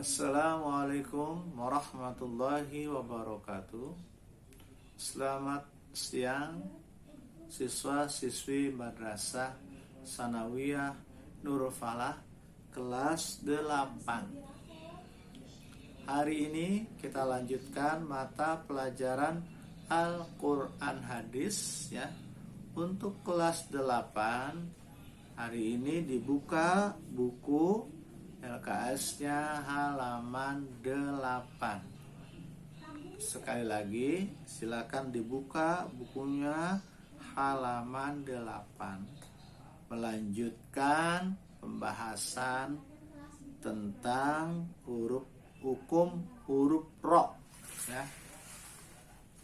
Assalamualaikum warahmatullahi wabarakatuh. Selamat siang siswa-siswi Madrasah Sanawiyah Nurul Falah kelas 8. Hari ini kita lanjutkan mata pelajaran Al-Quran Hadis ya. Untuk kelas 8 hari ini dibuka buku LKS-nya halaman 8. Sekali lagi, silakan dibuka bukunya halaman 8. Melanjutkan pembahasan tentang hukum huruf ro ya.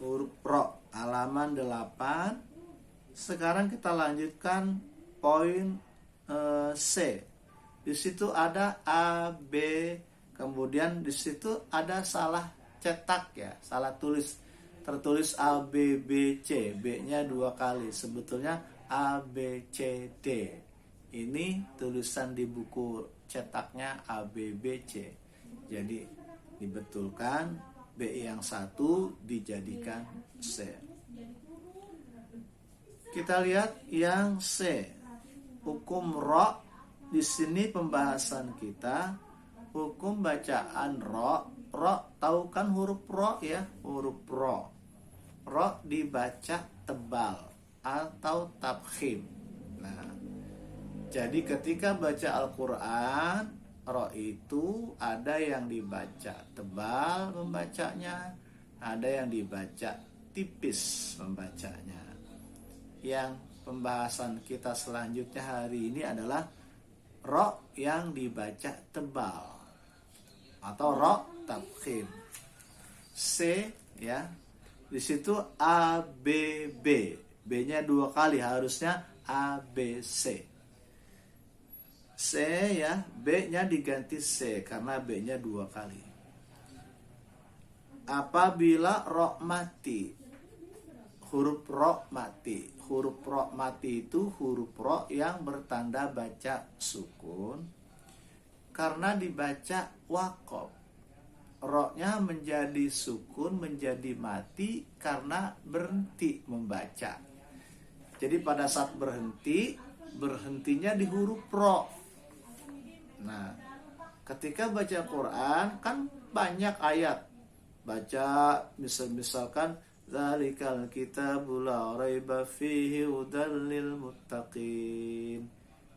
Huruf ro halaman 8. Sekarang kita lanjutkan poin C. Di situ ada A, B, kemudian di situ ada salah cetak ya, salah tulis. Tertulis A, B, B, C, B-nya 2 kali. Sebetulnya A, B, C, D. Ini tulisan di buku cetaknya A, B, B, C. Jadi dibetulkan, B yang 1 dijadikan C. Kita lihat yang C. Hukum ro. Di sini pembahasan kita hukum bacaan ro. Ro, tahu kan huruf ro ya? Huruf ro. Ro dibaca tebal atau tafkhim. Nah, jadi ketika baca Al-Quran, ro itu ada yang dibaca tebal membacanya, ada yang dibaca tipis membacanya. Yang pembahasan kita selanjutnya hari ini adalah ro yang dibaca tebal atau ro tafkhim. C ya. Di situ A B B. B-nya 2 kali, harusnya A B C. C ya, B-nya diganti C karena B-nya 2 kali. Apabila ro mati, huruf ro mati. Huruf ro mati itu huruf ro yang bertanda baca sukun karena dibaca waqaf. Ro-nya menjadi sukun, menjadi mati karena berhenti membaca. Jadi pada saat berhentinya di huruf ro. Nah, ketika baca Quran kan banyak ayat. Baca misalkan Zalikal kitabu la raiba fihi hudal lil muttaqin.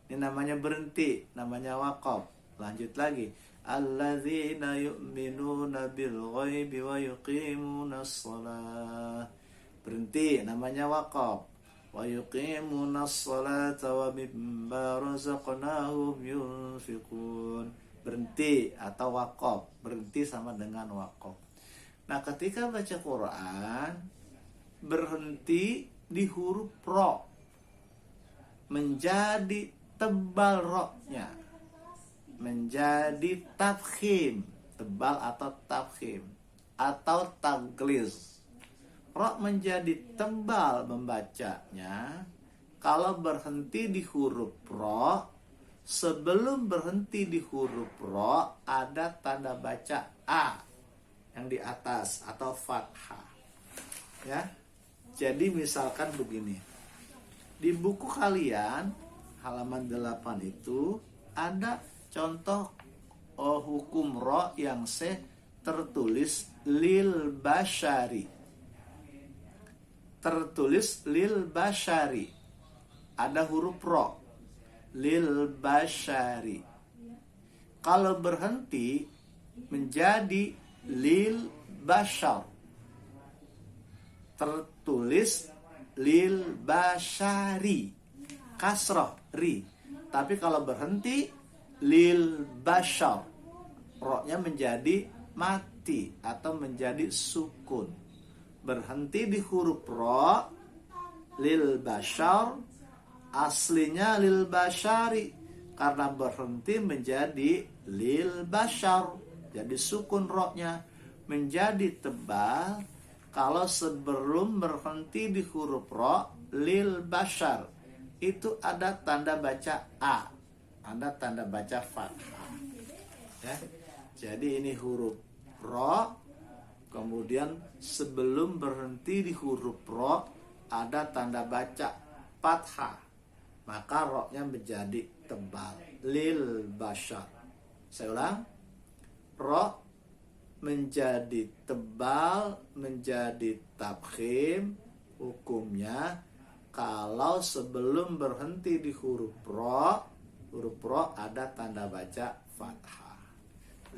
Ini namanya berhenti, namanya waqaf. Lanjut lagi. Alladzina yu'minuna bil ghaibi wa yuqimunas shalah. Berhenti, namanya waqaf. Wa yuqimunas shalata wa mimma razaqnahum yunfiqun. Berhenti atau waqaf. Berhenti sama dengan waqaf. Nah, ketika baca Quran berhenti di huruf ro, menjadi tebal ro-nya, menjadi tafkhim, tebal atau tafkhim atau taglis. Ro menjadi tebal membacanya kalau berhenti di huruf ro. Sebelum berhenti di huruf ro ada tanda baca A yang di atas atau fathah ya. Jadi misalkan begini, di buku kalian halaman 8 itu ada contoh hukum ro yang C tertulis lil basyari. Tertulis lil basyari, ada huruf ro lil basyari. Kalau berhenti menjadi lil bashar, tertulis lil bashari, kasroh ri. Tapi kalau berhenti lil bashar, ro-nya menjadi mati atau menjadi sukun. Berhenti di huruf ro lil bashar, aslinya lil bashari, karena berhenti menjadi lil bashar. Jadi sukun ro-nya menjadi tebal kalau sebelum berhenti di huruf ro lil bashar itu ada tanda baca A, ada tanda baca fathah. Ya. Jadi ini huruf ro, kemudian sebelum berhenti di huruf ro ada tanda baca fathah, maka ro-nya menjadi tebal. Lil bashar. Saya ulang. Ro menjadi tebal, menjadi tafkhim. Hukumnya kalau sebelum berhenti di huruf ro ada tanda baca fathah.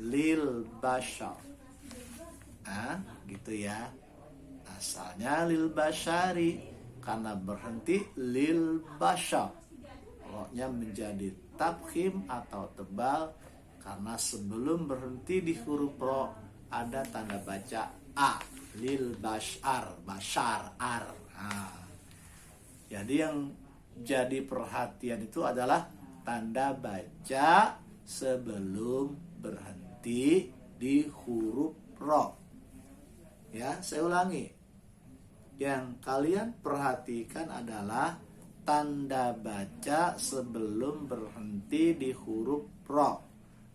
Lil bashar. Gitu ya. Asalnya lil bashari, karena berhenti lil bashar. Ro-nya menjadi tafkhim atau tebal karena sebelum berhenti di huruf ro ada tanda baca a. Lil bashar, bashar, ar. Jadi yang jadi perhatian itu adalah tanda baca sebelum berhenti di huruf ro. Ya, saya ulangi. Yang kalian perhatikan adalah tanda baca sebelum berhenti di huruf ro.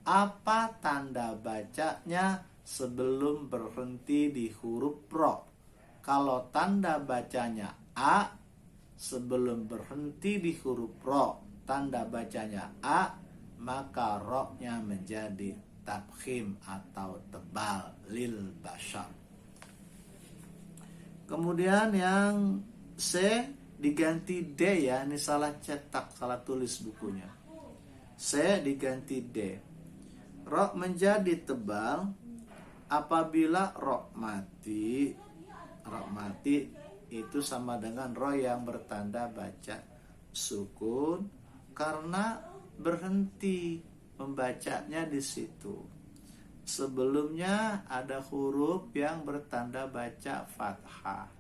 Apa tanda bacanya sebelum berhenti di huruf ro? Kalau tanda bacanya a, sebelum berhenti di huruf ro, tanda bacanya a, maka ro-nya menjadi tafkhim atau tebal. Lil bashar. Kemudian yang C diganti D ya. Ini salah cetak, salah tulis bukunya. C diganti D. Ro menjadi tebal apabila ro mati. Ro mati itu sama dengan ro yang bertanda baca sukun karena berhenti membacanya di situ. Sebelumnya ada huruf yang bertanda baca fathah.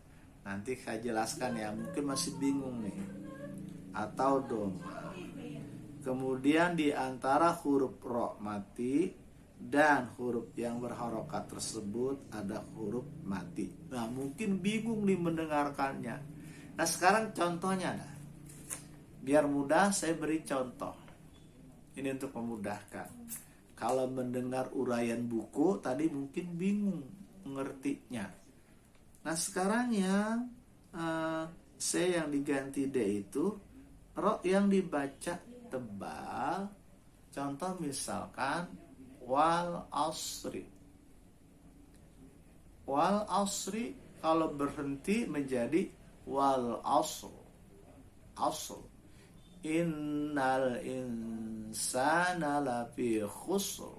Nanti saya jelaskan ya, mungkin masih bingung nih. Atau doma. Kemudian di antara huruf ro mati dan huruf yang berharokat tersebut ada huruf mati. Nah, mungkin bingung nih mendengarkannya. Nah, sekarang contohnya. Biar mudah saya beri contoh. Ini untuk memudahkan. Kalau mendengar uraian buku tadi mungkin bingung mengertinya. Nah, sekarang yang C yang diganti D itu ro yang dibaca tebal. Contoh misalkan wal asri. Wal asri kalau berhenti menjadi wal asr. Asr. Innal insana lafi khusr.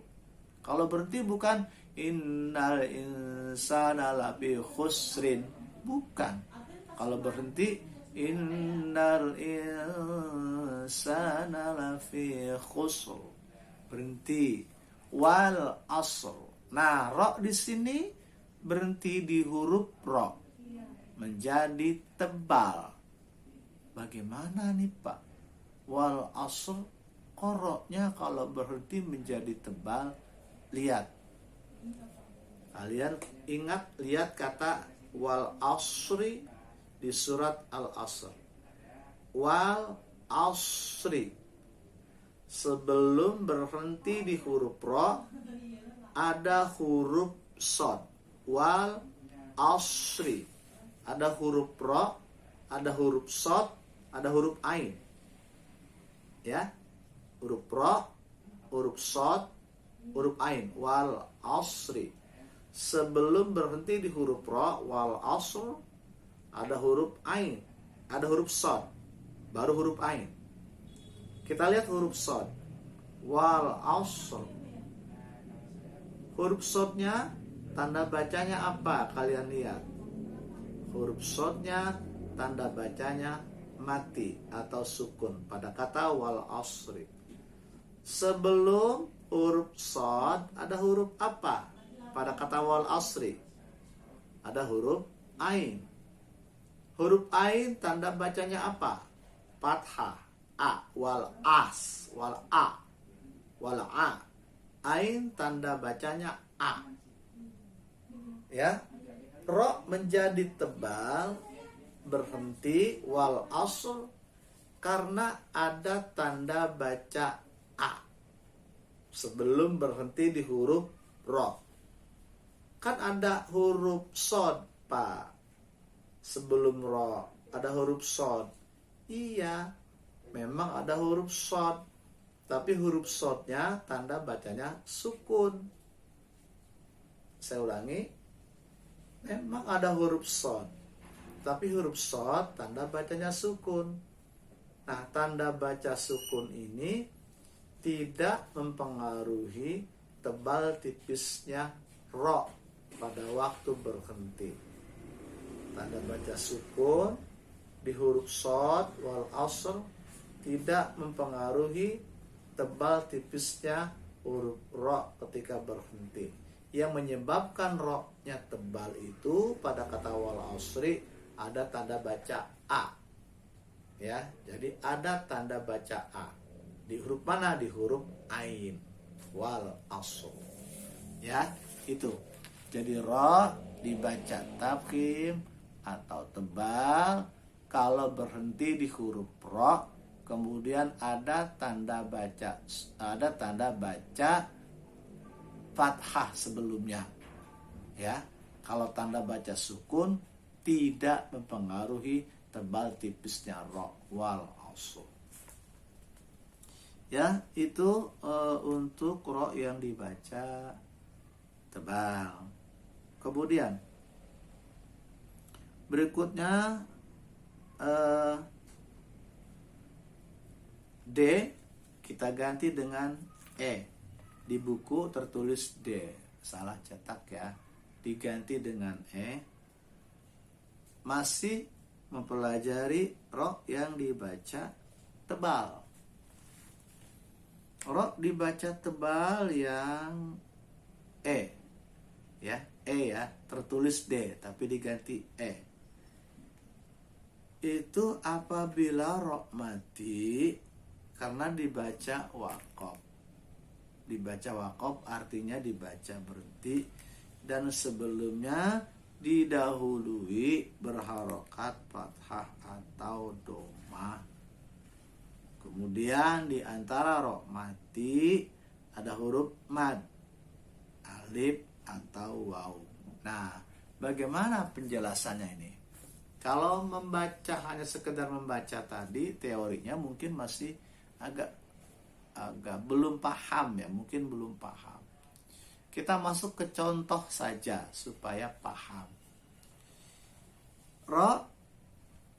Kalau berhenti bukan innal insana lafi khusrin, bukan. Kalau berhenti innal insana lafi khusr, berhenti. Wal asr. Nah, ro di sini berhenti di huruf ro, menjadi tebal. Bagaimana nih Pak? Wal asr, koroknya kalau berhenti menjadi tebal. Lihat, kalian ingat, lihat kata wal asri di surat Al-Asr. Wal asri, sebelum berhenti di huruf ro ada huruf sod. Wal asri, ada huruf ro, ada huruf sod, ada huruf ain. Ya, huruf ro, huruf sod, huruf ain. Wal asri, sebelum berhenti di huruf ro wal asr ada huruf ain, ada huruf sod, baru huruf ain. Kita lihat huruf sod. Wal asr, huruf sodnya tanda bacanya apa? Kalian lihat, huruf sodnya tanda bacanya mati atau sukun pada kata wal asri. Sebelum huruf sod ada huruf apa? Pada kata wal asri ada huruf ain. Huruf ain tanda bacanya apa? Fathah. A. Wal as. Wal a. Wal a. Ain tanda bacanya a. Ya. Ro menjadi tebal berhenti wal asr karena ada tanda baca a sebelum berhenti di huruf ro. Kan ada huruf sod, Pak. Sebelum ro ada huruf sod. Iya, memang ada huruf sod. Tapi huruf sodnya tanda bacanya sukun. Saya ulangi. Memang ada huruf sod. Tapi huruf sod tanda bacanya sukun. Nah, tanda baca sukun ini tidak mempengaruhi tebal tipisnya ro pada waktu berhenti. Tanda baca sukun di huruf shad wal asr tidak mempengaruhi tebal tipisnya huruf ro ketika berhenti. Yang menyebabkan ro-nya tebal itu pada kata wal asri ada tanda baca a. Ya, jadi ada tanda baca a. Di huruf mana? Di huruf ain. Wal asr. Ya, itu. Jadi ro dibaca tafkhim atau tebal kalau berhenti di huruf ro, kemudian ada tanda baca fathah sebelumnya. Ya, kalau tanda baca sukun tidak mempengaruhi tebal tipisnya ro wal asr. Ya, itu untuk ro yang dibaca tebal. Kemudian berikutnya D kita ganti dengan E. Di buku tertulis D, salah cetak ya. Diganti dengan E. Masih mempelajari ro yang dibaca tebal. Ro dibaca tebal yang E. Ya, E ya, tertulis D tapi diganti E. Itu apabila ro mati karena dibaca waqaf. Dibaca waqaf artinya dibaca berhenti dan sebelumnya didahului berharokat fathah atau doma. Kemudian di antara ro mati ada huruf mad, alif atau waw. Nah, bagaimana penjelasannya ini? Kalau membaca hanya sekedar membaca tadi, teorinya mungkin masih agak belum paham ya, mungkin belum paham. Kita masuk ke contoh saja supaya paham. Ro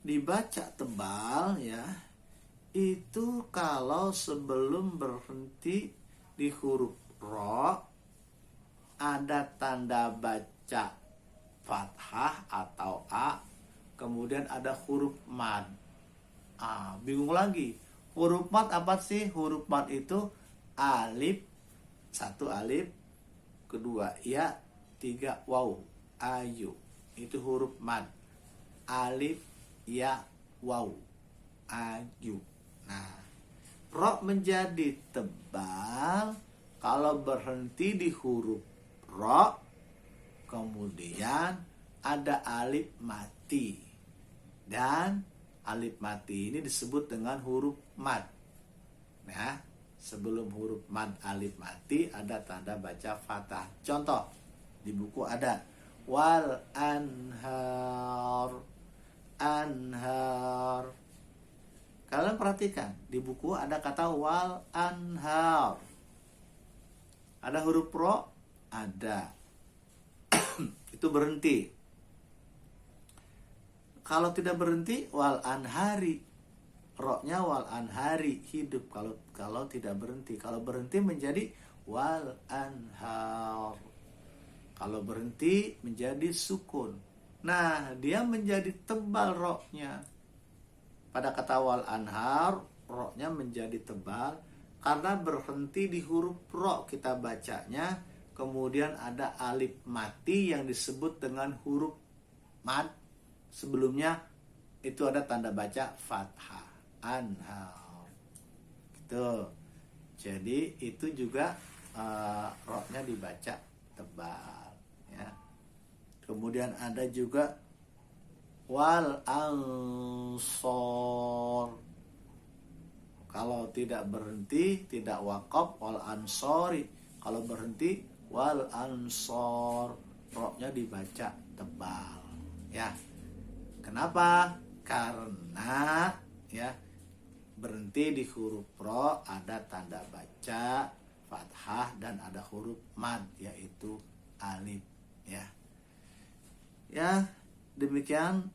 dibaca tebal ya, itu kalau sebelum berhenti di huruf ro ada tanda baca fathah atau a, kemudian ada huruf mad. Bingung lagi. Huruf mad apa sih? Huruf mad itu alif, satu alif, kedua ya, tiga waw, ayu. Itu huruf mad. Alif, ya, waw, ayu. Nah, ro menjadi tebal kalau berhenti di huruf ro, kemudian ada alif mati, dan alif mati ini disebut dengan huruf mad. Nah, sebelum huruf mad alif mati ada tanda baca fathah. Contoh di buku ada wal anhar, anhar. Kalian perhatikan di buku ada kata wal anhar. Ada huruf ro? Ada. Itu berhenti. Kalau tidak berhenti wal anhari. Ro-nya wal anhari, hidup kalau tidak berhenti. Kalau berhenti menjadi wal anhar. Kalau berhenti menjadi sukun. Nah, dia menjadi tebal ro-nya. Pada kata wal anhar, ro-nya menjadi tebal karena berhenti di huruf ro kita bacanya, kemudian ada alif mati yang disebut dengan huruf mad. Sebelumnya itu ada tanda baca fathah, anhar. Gitu. Jadi itu juga ro-nya dibaca tebal ya. Kemudian ada juga wal ansor. Kalau tidak berhenti, tidak wakaf, wal ansori. Kalau berhenti, wal ansor. Ro-nya dibaca tebal ya. Kenapa? Karena ya berhenti di huruf ro, ada tanda baca fathah dan ada huruf mad yaitu alif ya. Ya, demikian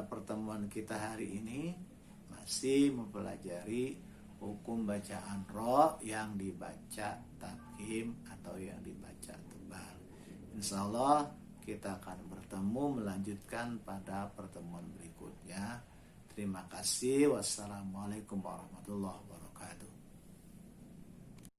pertemuan kita hari ini, masih mempelajari hukum bacaan ro yang dibaca tafkhim atau yang dibaca tebal. Insyaallah kita akan bertemu melanjutkan pada pertemuan berikutnya. Terima kasih. Wassalamualaikum warahmatullahi wabarakatuh.